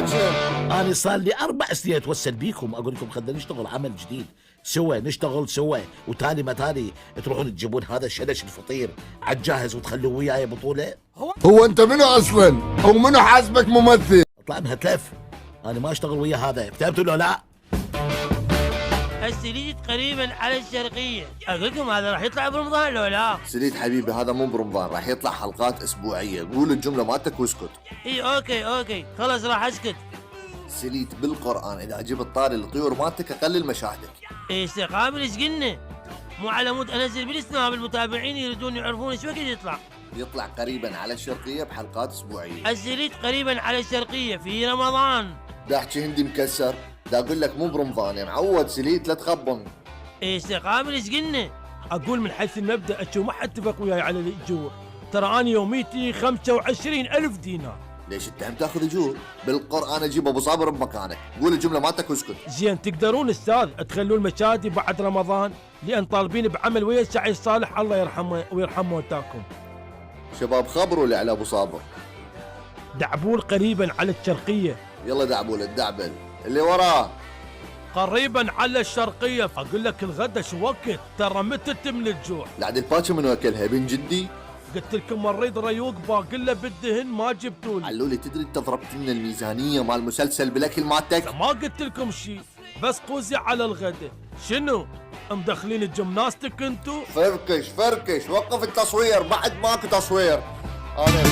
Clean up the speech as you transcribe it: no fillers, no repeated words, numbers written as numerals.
باكر. انا صار لي 4 سنين اتوسل بيكم اقول لكم خلينا نشتغل عمل جديد سوا، نشتغل سوا، وتالي ما تالي تروحون تجيبون هذا شلش الفطير على الجاهز وتخلوه وياي بطوله. هو انت منو اصلا؟ او منو حاسبك ممثل؟ اطلع منها تلف، انا ما اشتغل ويا هذا، فهمتوا ولا لا؟ السليد قريبا على الشرقية، أقول لكم هذا راح يطلع برمضان لو لا؟ سليد حبيبي هذا مو برمضان، راح يطلع حلقات اسبوعيه، قول الجمله مالتك واسكت. اي اوكي خلاص راح اسكت. سليد بالقران اذا جبت طاري الطيور مالتك اقلل مشاهدك. استقامل ايش قلنا؟ مو على مود انزل بالسناب المتابعين يريدون يعرفون ايش وقت يطلع. يطلع قريبا على الشرقيه بحلقات اسبوعيه. السليد قريبا على الشرقية في رمضان. دا احكي هندي مكسر، دا اقول لك مو برمضان يا معود سليد لا تخبن. استقامل ايش قلنا؟ اقول من حيث المبدا اشو ما حد اتفق وياي على الاجور، ترى انا يوميتي 25,000 دينار. ليش انت هم تاخذ اجور؟ بالقران اجيب ابو صابر بمكانك، قول الجمله مالتك واسكت. زين تقدرون استاذ تخلون المشادي بعد رمضان لان طالبين بعمل ويا السعي الصالح الله يرحمه ويرحم موتاكم. شباب خبروا اللي على ابو صابر. دعبول قريبا على الشرقيه. يلا دعبول الدعبل اللي وراه. قريبا على الشرقيه، اقول لك الغدا شو وقت ترى متت من الجوع. لعد الباتشو من اكلها بن جدي. قلت لكم مريض ريوق باقول له بالدهن ما جبتوا لي. علولي تدري انت ضربت من الميزانيه مال المسلسل بالاكل مالتك؟ ما قلت لكم شيء بس قوزي على الغدا. شنو مدخلين الجمناستيك انتو؟ فركش وقف التصوير بعد ماكو تصوير. انا